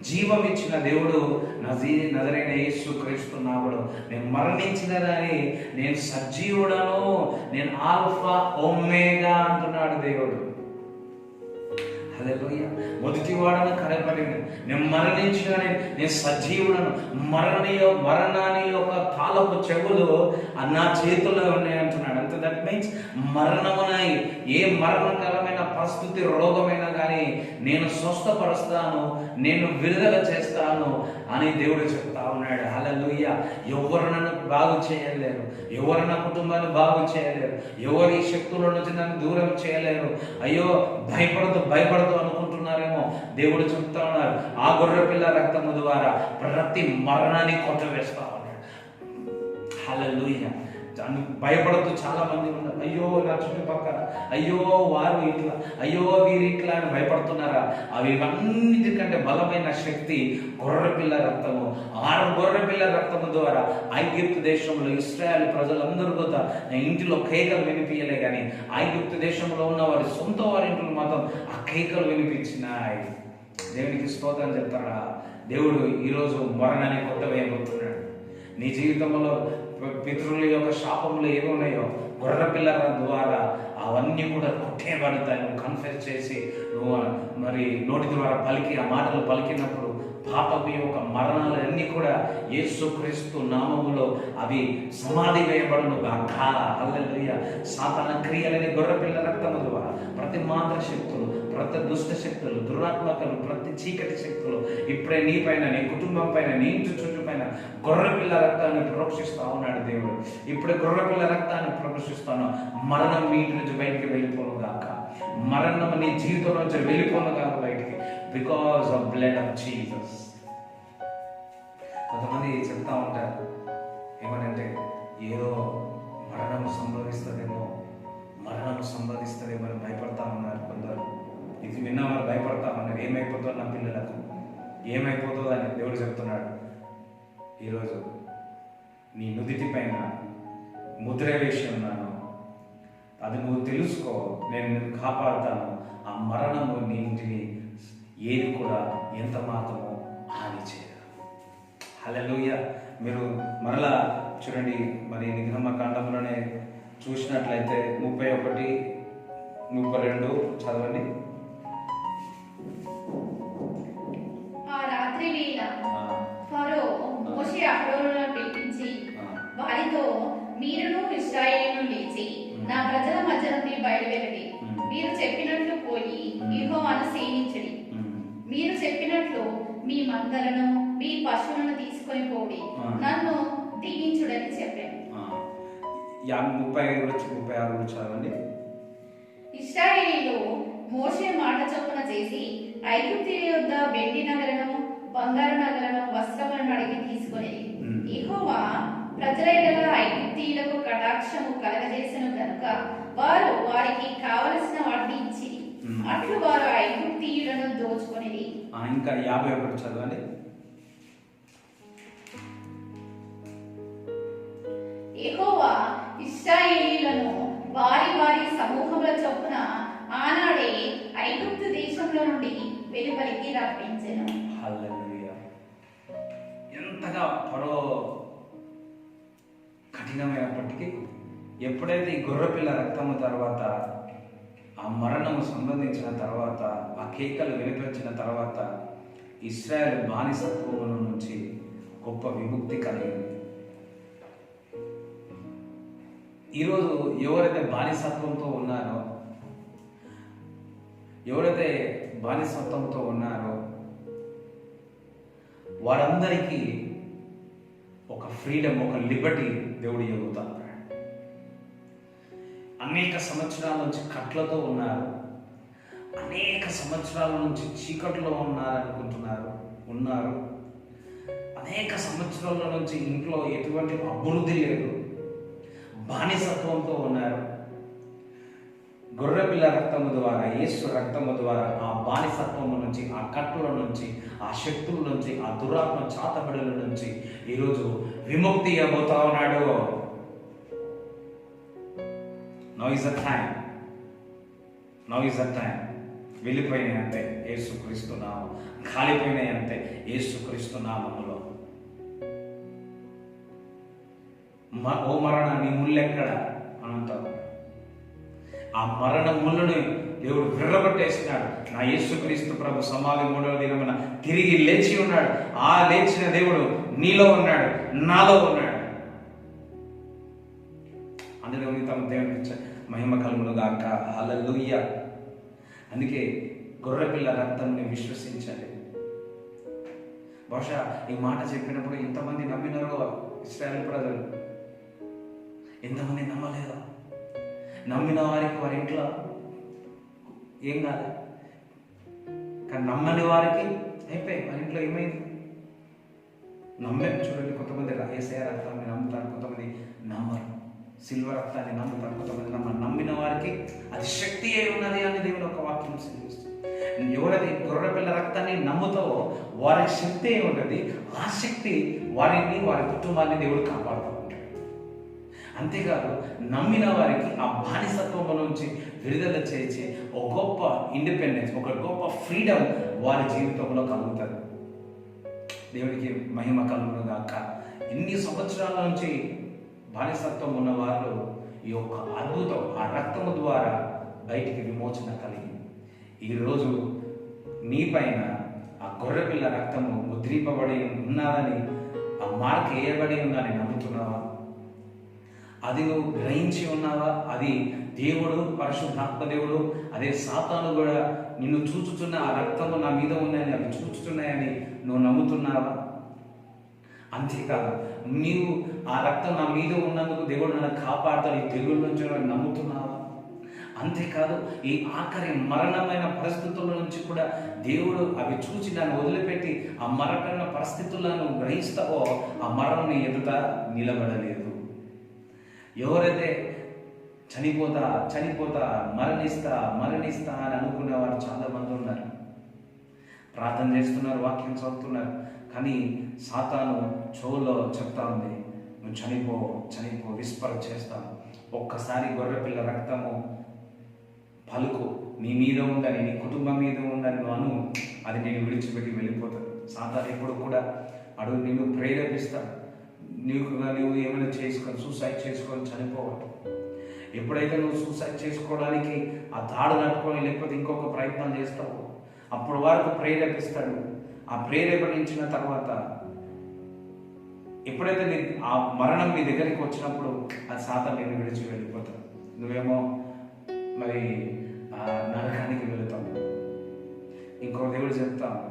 Speaker 2: జీవం ఇచ్చిన దేవుడు నజరైన యేసు క్రీస్తు నామములో నేను మరణించినదని, నేను సజీవుడను, నేను ఆల్ఫా ఒమేగా అంటున్నాడు దేవుడు. హల్లెలూయా. మొదటి వాడను కనపడింది, నేను మరణించినని, నేను సజీవుడను. మరణాన్ని యొక్క తాళపు చెవులు నా చేతుల్లో ఉన్నాయి అంటున్నాడు. అంతే. దట్ మీన్స్ మరణమున ఏ మరణకరమైన పరిస్థితి, రోగమైనా కానీ నేను స్వస్థపరుస్తాను, నేను విడుదల చేస్తాను అని దేవుడు చెప్తా ఉన్నాడు. హల్లెలూయా. ఎవరు నన్ను బాగు చేయలేరు, ఎవరు నా కుటుంబాన్ని బాగు చేయలేరు, ఎవరి శక్తుల నుంచి నన్ను దూరం చేయలేరు. అయ్యో భయపడదు అనుకుంటున్నారేమో, దేవుడు చెప్తా ఉన్నారు, ఆ గొర్రెపిల్ల రక్తము ద్వారా ప్రతి మరణాన్ని కొట్టవేస్తా ఉన్నాడు. హల్లెలూయా. భయపడుతూ చాలా మంది ఉన్నారు. అయ్యో నా చుట్టుపక్కల, అయ్యో వారు ఇట్లా, అయ్యో వీరు ఇట్లా అని భయపడుతున్నారా? అవి అన్నిటికంటే బలమైన శక్తి గొర్రెపిల్ల రక్తము. ఆ గొర్రెపిల్ల రక్తము ద్వారా ఐగుప్తు దేశంలో ఇశ్రాయేలు ప్రజలందరూ కూడా ఇంటిలో కేకలు వినిపించలే, కానీ ఐగుప్తు దేశంలో ఉన్న వారి సొంత వారి ఇంట్లో మాత్రం ఆ కేకలు వినిపించినాయి. దేవునికి స్తోత్రం చెప్తారా? దేవుడు ఈరోజు మరణాన్ని కొట్టవేయబోతున్నాడు. నీ జీవితంలో పితరుల యొక్క శాపములు ఏమి ఉన్నాయో గొర్రెపిల్ల ద్వారా అవన్నీ కూడా కొట్టేయబడతాయి. నువ్వు కన్ఫెస్ చేసి, నువ్వు మరి నోటి ద్వారా పలికి ఆ మాటలు పలికినప్పుడు పాపపు యొక్క మరణాలన్నీ కూడా యేసుక్రీస్తు నామములో అవి సమాధి వేయబడును గాక. హల్లెలూయా. సాతాన క్రియలని గొర్రెపిల్ల రక్తము ద్వారా ప్రతి మాంత్రిక శక్తులు, ప్రతి దుష్ట శక్తులు, దురాత్మకలు, ప్రతి చీకటి శక్తులు ఇప్పుడే నీ పైన, నీ కుటుంబం పైన, నీ ఇంటి చుట్టూ పైన గొర్రెపిల్ల రక్తాన్ని ప్రోక్షిస్తా ఉన్నాడు దేవుడు. ఇప్పుడే గొర్రెపిల్ల రక్తాన్ని ప్రోక్షిస్తాను. మరణం మీ ఇంటి నుంచి బయటికి వెళ్ళిపోను గాక, మరణం నీ జీవితం నుంచి వెళ్ళిపోను గాక బయటికి, because of blood of Jesus. కొంతమంది చెప్తా ఉంటారు ఏమనంటే, ఏదో మరణం సంభవిస్తుందేమో అని భయపడతా ఉన్నారు కొందరు. ఇది విన్నవారు భయపడతా ఉన్నారు, ఏమైపోతుందో నా పిల్లలకు, ఏమైపోతుందో అని దేవుడు చెప్తున్నాడు. ఈరోజు నీ నుదిటి పైన ముద్ర వేసి ఉన్నాను, అది నువ్వు తెలుసుకో, నేను నిన్ను కాపాడుతాను. ఆ మరణము నీ ఇంటిని ఏది కూడా ఎంత మాత్రమో హాని చేయదు. హల్లెలూయా. మీరు మరలా చూడండి, మరి నిర్గమకాండంలోనే చూసినట్లయితే 31, 32 చదవండి.
Speaker 3: ఆ రాత్రి వేళ ఫరో మోషే అహరోనులను పిలిపించి వారితో, మీరును ఇశ్రాయేలును లేచి నా ప్రజల మధ్య నుండి బయలువెళ్ళండి. మీరు చెప్పినట్లు పోయి యెహోవాను సేవించండి. మీరు చెప్పినట్లు మీ మందలను మీ పశువులను తీసుకొని పోడి, నన్ను దీవించుడని చెప్పాను.
Speaker 2: 35-36 చదవండి.
Speaker 3: ఇశ్రాయేలీయులు మోషే మాట చొప్పున చేసి ఐగుప్తీయుల యొద్ద వెండి నగలను బంగారు నగలను వస్త్రములను అడిగి తీసుకొని యెహోవా ప్రజల ఎడల ఐగుప్తీయులకు కటాక్షము కలగజేసెను గనుక వారు వారికి కావలసిన వాటిని ఇచ్చి అట్లు వారు ఐగుప్తీయులను దోచుకొనిది.
Speaker 2: ఇంకా 51 చదవండి.
Speaker 3: యెహోవా ఇశ్రాయేలీయులను వారి వారి సమూహముల చొప్పున ఆనాడే ఐగుప్తు దేశంలో నుండి వెలుపలికి రప్పించెను.
Speaker 2: హల్లెలూయా. ఎంతగా ఫరో కఠినమైనప్పటికీ ఎప్పుడైతే ఈ గొర్రెపిల్ల రక్తము తర్వాత, ఆ మరణము సంబంధించిన తర్వాత, ఆ కేకలు వినిపించిన తర్వాత ఇశ్రాయేలు బానిసత్వముల నుంచి గొప్ప విముక్తి కలిగింది. ఈరోజు ఎవరైతే బానిసత్వంతో ఉన్నారో, వారందరికీ ఒక ఫ్రీడమ్, ఒక లిబర్టీ దేవుడు ఇవ్వగలుగుతాడు. అనేక సంవత్సరాల నుంచి కట్లతో ఉన్నారు, అనేక సంవత్సరాల నుంచి చీకట్లో ఉన్నారు, అనేక సంవత్సరాల నుంచి ఇంట్లో ఎటువంటి అభివృద్ధి లేదు, బానిసత్వంతో ఉన్నారు. గొర్రెపిల్ల రక్తము ద్వారా, యేసు రక్తము ద్వారా ఆ బానిసత్వము నుంచి, ఆ కట్టుల నుంచి, ఆ శక్తుల నుంచి, ఆ దురాత్మ చాతబడుల నుంచి ఈరోజు విముక్తి ఇవ్వబోతా ఉన్నాడు. Now is the time. వెళ్ళిపోయినాయి అంతే యేసుక్రీస్తు నామం, కాలిపోయినాయి అంతే యేసుక్రీస్తు నామములో. ఓ మరణ, నీ ముళ్ళెక్కడ అనంటావు. ఆ మరణ ముళ్ళని దేవుడు విర్రగొట్టేసినాడు. నా యేసుక్రీస్తు ప్రభు సమాధి 3వ దినమున తిరిగి లేచి ఉన్నాడు. ఆ లేచిన దేవుడు నీలో ఉన్నాడు, నాలో ఉన్నాడు. అందులో తమ దేవునికి మహిమ కలుగును గాక. హల్లెలూయా. అందుకే గొర్రెపిల్ల రక్తంని విశ్వసించండి. బహుశా ఈ మాట చెప్పినప్పుడు ఇంతమంది నమ్మినారో ఇశ్రాయేలు ప్రజలు, ఎంతమంది నమ్మలేదు. నమ్మిన వారికి వారి ఇంట్లో ఏం కాదు, కానీ నమ్మని వారికి అయిపోయి వారి ఇంట్లో ఏమైంది. చూడండి, కొంతమంది యేసయ్య రక్తాన్ని నమ్ముతారు, కొంతమంది నమ్మరు. సిల్వర్ రక్తాన్ని నమ్ముతారు, కొంతమంది నమ్మరు. నమ్మిన వారికి అది శక్తి అయి ఉన్నది అని దేవుడు ఒక వాక్యం సిద్ధిస్తుంది. ఎవరైతే గొర్రెపిల్ల రక్తాన్ని నమ్ముతావో వారికి శక్తి అయి ఉంటుంది. ఆ శక్తి వారిని, వారి కుటుంబాన్ని దేవుడు కాపాడుతూ ఉంటాడు. అంతేకాదు, నమ్మిన వారికి ఆ బానిసత్వం నుంచి విడుదల చేసి ఒక గొప్ప ఇండిపెండెన్స్, ఒక గొప్ప ఫ్రీడమ్ వారి జీవితంలో కలుగుతుంది. దేవుడికి మహిమ కలుగును గాక. ఇన్ని సంవత్సరాల నుంచి బానిసత్వం ఉన్న వారు ఈ యొక్క అద్భుతం, ఆ రక్తము ద్వారా బయటికి విమోచన కలిగింది. ఈరోజు నీ పైన ఆ గొర్రెపిల్ల రక్తము ముద్రింపబడి ఉన్నదని, ఆ మార్క్ వేయబడి ఉందని నమ్ముతున్నావా? అది నువ్వు గ్రహించి ఉన్నావా? అది దేవుడు, పరిశుద్ధాత్మ దేవుడు, అదే సాతాను కూడా నిన్ను చూచుతున్న ఆ రక్తము నా మీద ఉన్నాయని, అవి చూచుతున్నాయని నువ్వు నమ్ముతున్నావా? అంతేకాదు, నీవు ఆ రక్తం నా మీద ఉన్నందుకు దేవుడు నన్ను కాపాడుతాడు, ఈ తెగుళ్ళ నుంచి నమ్ముతున్నావా? అంతేకాదు, ఈ ఆఖరి మరణమైన పరిస్థితుల నుంచి కూడా దేవుడు అవి చూసి నన్ను వదిలిపెట్టి ఆ మరణమైన పరిస్థితులను గ్రహిస్తావో ఆ మరణం ఎదుట నిలబడలేదు. ఎవరైతే చనిపోతా మరణిస్తా అని అనుకునే వారు చాలా మంది ఉన్నారు. ప్రార్థన చేస్తున్నారు, వాక్యం చదువుతున్నారు, కానీ సాతాను చెవులో చెప్తా ఉంది, నువ్వు చనిపో విస్పర్ చేస్తాను. ఒక్కసారి గొర్రెపిల్ల రక్తము పలుకు నీ మీద ఉందని, నీ కుటుంబం మీద ఉందని నువ్వు అది నేను విడిచిపెట్టి వెళ్ళిపోతాను. సాతాను ఎప్పుడు కూడా అడుగు నిన్ను ప్రేరేపిస్తాడు. నువ్వు ఏమైనా చేసుకొని సూసైడ్ చేసుకొని చనిపోవటం. ఎప్పుడైతే నువ్వు సూసైడ్ చేసుకోవడానికి ఆ తాడు నట్టుకొని లేకపోతే ఇంకొక ప్రయత్నం చేస్తావు, అప్పుడు వరకు ప్రేరేపిస్తాడు. ఆ ప్రేరేపణించిన తర్వాత ఎప్పుడైతే ఆ మరణం నీ దగ్గరికి వచ్చినప్పుడు ఆ సాతాను నిన్ను విడిచి వెళ్ళిపోతాడు. నువ్వేమో మరి నరకానికి వెళుతావు. ఇంకో దేవుడు చెప్తాను,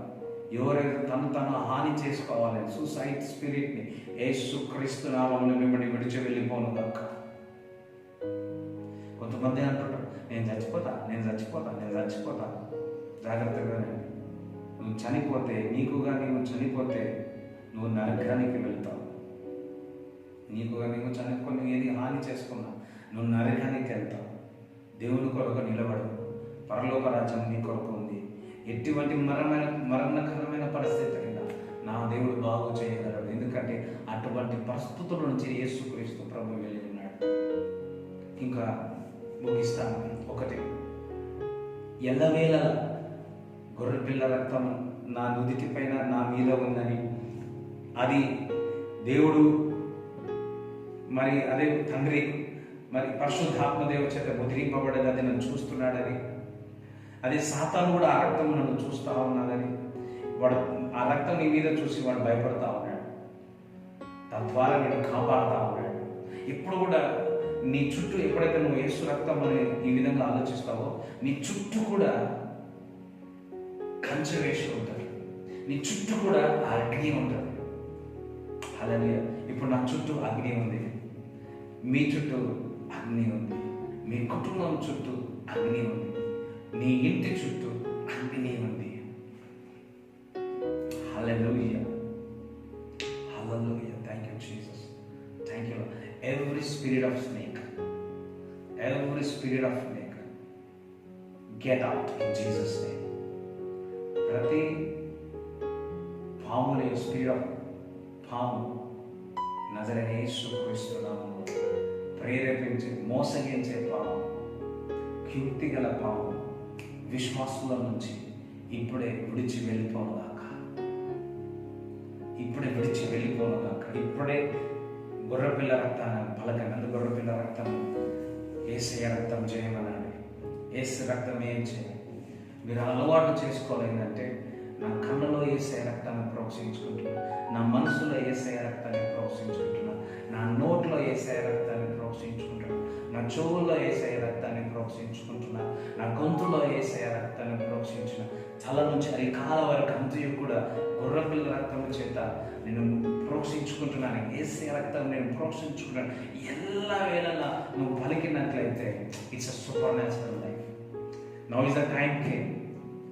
Speaker 2: ఎవరైతే తను హాని చేసుకోవాలని సూసైడ్ స్పిరిట్ని యేసుక్రీస్తు నామమున మిమ్మల్ని విడిచి వెళ్ళిపోను కాక. కొంతమంది అంటుంటారు, నేను చచ్చిపోతా. జాగ్రత్తగా నువ్వు చనిపోతే, నీకుగా నీవు చనిపోతే నువ్వు నరకానికి వెళ్తావు. నీకుగా నీవు చనిపోయి ఏది హాని చేసుకున్నా నువ్వు నరకానికి వెళ్తావు. దేవుని కొరకు నిలబడు. పరలోక రాజ్యం నీ కొరకు ఉంది. ఎటువంటి మరణకరమైన పరిస్థితి అయినా నా దేవుడు బాగు చేయగలడు. ఎందుకంటే అటువంటి పరిస్థితుల నుంచి యేసుక్రీస్తు ప్రభు వెళ్ళి ఉన్నాడు. ఇంకా ముగిస్తాను. ఒకటి, ఎల్లవేళ గొర్రెపిల్ల రక్తం నా నుదిటి పైన నా మీద ఉందని, అది దేవుడు మరి అదే తండ్రి మరి పరిశుద్ధాత్మ దేవుడి చేత ముద్రింపబడేది, అది నన్ను చూస్తున్నాడని, అదే సాతాను కూడా ఆ రక్తం నన్ను చూస్తూ ఉన్నాడని, వాడు ఆ రక్తం నీ మీద చూసి వాడు భయపడతా ఉన్నాడు. తద్వారా నేను కాపాడుతూ ఉన్నాడు. ఇప్పుడు కూడా నీ చుట్టూ ఎప్పుడైతే నువ్వు యేసు రక్తం అని ఈ విధంగా ఆలోచిస్తావో, నీ చుట్టూ కూడా కంచె వేసి ఉంటుంది. నీ చుట్టూ కూడా అగ్ని ఉంటుంది. హల్లెలూయా. ఇప్పుడు నా చుట్టూ అగ్ని ఉంది, మీ చుట్టూ అగ్ని ఉంది, మీ కుటుంబం చుట్టూ అగ్ని ఉంది, నీ ఇంటి చుట్టూ అగ్ని ఉంది. Hallelujah. Hallelujah. Thank you Jesus. Thank you. Every spirit of snake, get out in Jesus' name. ప్రతి పాములే స్పిరిట్ ఆఫ్ పాము నజరైన యేసుక్రీస్తు నామములో ప్రేరేపించి మోసగించే పాము, కీర్తి గల పాము విశ్వాసుల నుంచి ఇప్పుడే విడిచి వెళ్ళిపోనుగాక. ఇప్పుడే గొర్రెపిల్ల రక్తాన్ని పలకనందు గొర్రెపిల్ల రక్తం యేసయ్య రక్తం చేయమనండి. యేసు రక్తం ఏం చేయాలి? మీరు అలవాటు చేసుకోలేదంటే, నా కన్నులో యేసయ్య రక్తాన్ని ప్రోక్షించుకుంటున్నా, నా మనసులో యేసయ్య రక్తాన్ని ప్రోక్షించుకుంటున్నా, నా నోట్లో యేసయ్య రక్తాన్ని ప్రోక్షించుకుంటున్నా, నా చెవుల్లో యేసయ్య రక్తాన్ని ప్రోక్షించుకుంటున్నా, నా గొంతులో యేసయ్య రక్తాన్ని ప్రోక్షించిన, తల నుంచి అరికాల వరకు అంతయు కూడా గొర్రెపిల్ల రక్తం చేత నేను ప్రోక్షించుకుంటున్నాను. యేసయ్య రక్తం నేను ప్రోక్షించుకుంటాను. ఎల్ల వేళలా నువ్వు పలికినట్లయితే it's a super natural life. Now is the time came.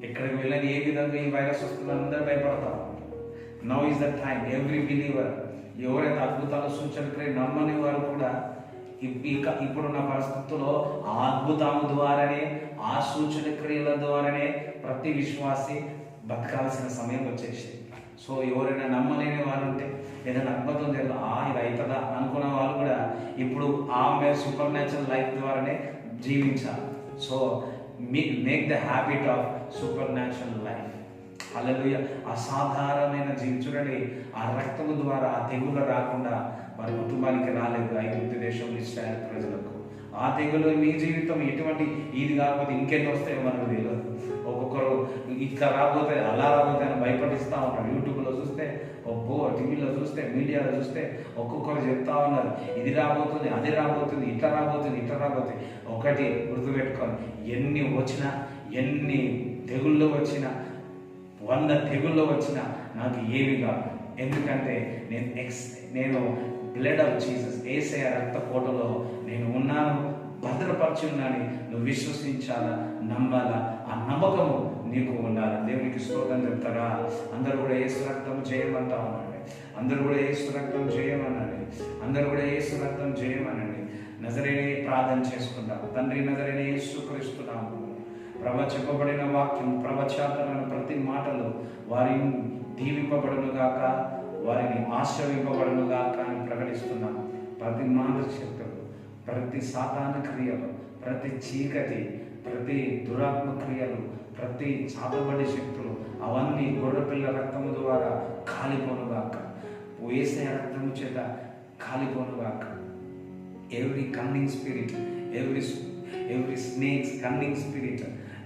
Speaker 2: ఎక్కడికి వెళ్ళని ఏ విధంగా ఈ వైరస్ వస్తుందో అందరూ భయపడతారు. Now is the time. Every believer, ఎవరైతే అద్భుతాలు సూచనలు నమ్మని వారు కూడా ఇప్పుడున్న పరిస్థితుల్లో ఆ అద్భుతాల ద్వారానే, ఆ సూచన క్రియల ద్వారానే ప్రతి విశ్వాసి బతకాల్సిన సమయం వచ్చేసి. సో ఎవరైనా నమ్మలేని వారు ఉంటే, ఏదైనా అద్భుతం తెలియదు ఇది అవుతుందా అనుకున్న వాళ్ళు కూడా ఇప్పుడు ఆమె సూపర్ న్యాచురల్ లైఫ్ ద్వారానే జీవించాలి. So make the habit of super natural life. Hallelujah. అసాధారణమైన చూడండి, ఆ రక్తము ద్వారా ఆ తెగులు రాకుండా వారి కుటుంబానికి రాలేదు ఐగుప్తు దేశంలో ఇశ్రాయేలు ప్రజలకు. ఆ తెగులు మీ జీవితం ఎటువంటి ఇది కాకపోతే ఇంకెన్ని వస్తాయో మనకు తెలియదు. ఒక్కొక్కరు ఇట్లా రాబోతే అలా రాబోతే అని భయపడిస్తూ ఉన్నారు. యూట్యూబ్లో చూస్తే, టీవీలో చూస్తే, మీడియాలో చూస్తే ఒక్కొక్కరు చెప్తా ఉన్నారు, ఇది రాబోతుంది, అది రాబోతుంది, ఇట్లా రాబోతుంది. ఒకటి గుర్తుపెట్టుకొని, ఎన్ని వచ్చినా, ఎన్ని తెగుళ్ళు వచ్చినా, 100 తెగుళ్ళు వచ్చినా నాకు ఏమి కాదు. ఎందుకంటే నేను బ్లడ్ ఆఫ్ జీసస్, యేసయ్య రక్త కోటలో నేను ఉన్నాను, భద్రపరిచి ఉన్నాను. నువ్వు విశ్వసించాలా, నమ్మాలా. ఆ నమ్మకము నీకు ఉండాలి. దేవునికి స్తోత్రం చెప్తారా? అందరూ కూడా యేసు రక్తం చేయమంటా ఉన్నాడు. అందరూ కూడా యేసు రక్తం చేయమనండి. నజరేనే ప్రార్థన చేసుకుంటాం. తండ్రి, నజరేనే యేసుక్రీస్తు నామములో ప్రభు చెప్పబడిన వాక్యం, ప్రవచన ప్రతి మాటలు వారి దీవింపబడును గాక, వారిని ఆశ్రయింపబడును గాక అని ప్రకటిస్తున్నాం. ప్రతి మానవ శక్తులు, ప్రతి సాతాన క్రియలు, ప్రతి చీకటి, ప్రతి దురాత్మ క్రియలు, ప్రతి చాతబడి శక్తులు అవన్నీ గొర్రెపిల్ల రక్తము ద్వారా కాలిపోనుగాక, యేసయ్య రక్తము చేత కాలిపోనుగాక. Every cunning spirit, every snakes cunning spirit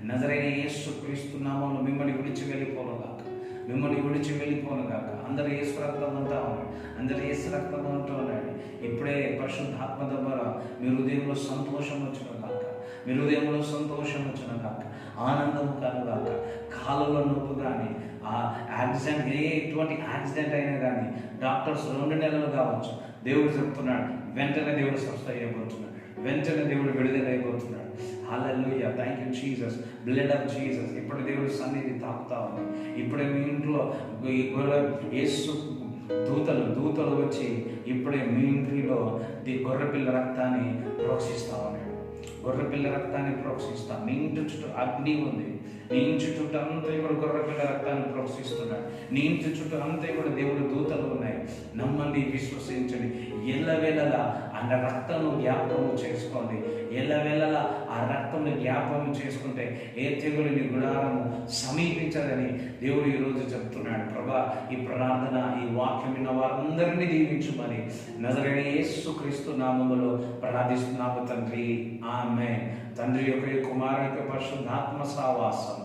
Speaker 2: నజరైన యేసు క్రీస్తు నామములో మిమ్మల్ని విడిచి వెళ్ళిపోనుగాక, మిమ్మల్ని విడిచి వెళ్ళిపోనుగాక. అందరూ యేసు రక్తం అంతా ఉన్నాడు, అందరూ యేసు రక్తం అంటూ ఉన్నాడు. ఇప్పుడే పరిశుద్ధాత్మ ద్వారా మీ హృదయంలో సంతోషం వచ్చిన కాక, మీ హృదయంలో సంతోషం వచ్చిన కాక, ఆనందం కలుగాక. కాళ్ళలో నొప్పి కానీ, ఆ యాక్సిడెంట్ ఎటువంటి యాక్సిడెంట్ అయినా కానీ డాక్టర్స్ 2 నెలలు కావచ్చు, దేవుడు చెప్తున్నాడు వెంటనే దేవుడు స్వస్థ అయిపోతున్నాడు, వెంటనే దేవుడు విడుదల అయిపోతున్నాడు. Hallelujah, thank you Jesus, blood of Jesus. ఇప్పుడు దేవుడు సన్నిధి తాకుతా ఉంది. ఇప్పుడే మీ ఇంట్లో యేసు దూతలు వచ్చి ఇప్పుడే మీ ఇంటిలో గొర్రెపిల్ల రక్తాన్ని ప్రోక్షిస్తా ఉన్నాడు. గొర్రెపిల్ల రక్తాన్ని ప్రోక్షిస్తా. మీ ఇంటి చుట్టూ అగ్ని ఉంది, నీ ఇంటి చుట్టూ అంతా కూడా గొర్రెపిల్ల రక్తాన్ని ప్రోక్షిస్తున్నాడు. నీ ఇంటి చుట్టూ అంతా కూడా దేవుడు దూతలు ఉన్నాయి. నమ్మండి, విశ్వసించండి. ఎల్లవేళలా ఆ రక్తము జ్ఞాపకం చేసుకోండి. ఎల్లవేళలా ఆ రక్తంలో జ్ఞాపకం చేసుకుంటే ఏ తెగులు నీ గుడారము సమీపించదని దేవుడు ఈరోజు చెప్తున్నాడు. ప్రభా, ఈ ప్రార్థన, ఈ వాక్యం విన్న వారందరినీ దీవించుమని నజరైన యేసు క్రీస్తు నామములో ప్రార్థిస్తున్నాము తండ్రి, ఆమేన్. తండ్రి యొక్క, కుమారు యొక్క పరిశుద్ధాత్మ సహవాసం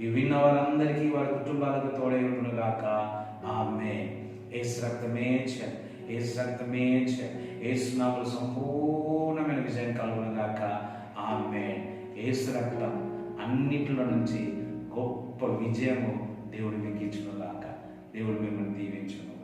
Speaker 2: ఈ విన్న వారందరికీ, వారి కుటుంబాలకు తోడై ఉండునుగాక. ఆమేన్. యేసు రక్తమే జయం, యేసు రక్తమే జయం. యేసు నామములో సంపూర్ణమైన విజయం కలుగునుగాక. ఆమేన్. యేసు రక్తం అన్నిటిలో నుంచి గొప్ప విజయము దేవుడు మీకు ఇచ్చునుగాక. దేవుడు మిమ్మల్ని దీవించును.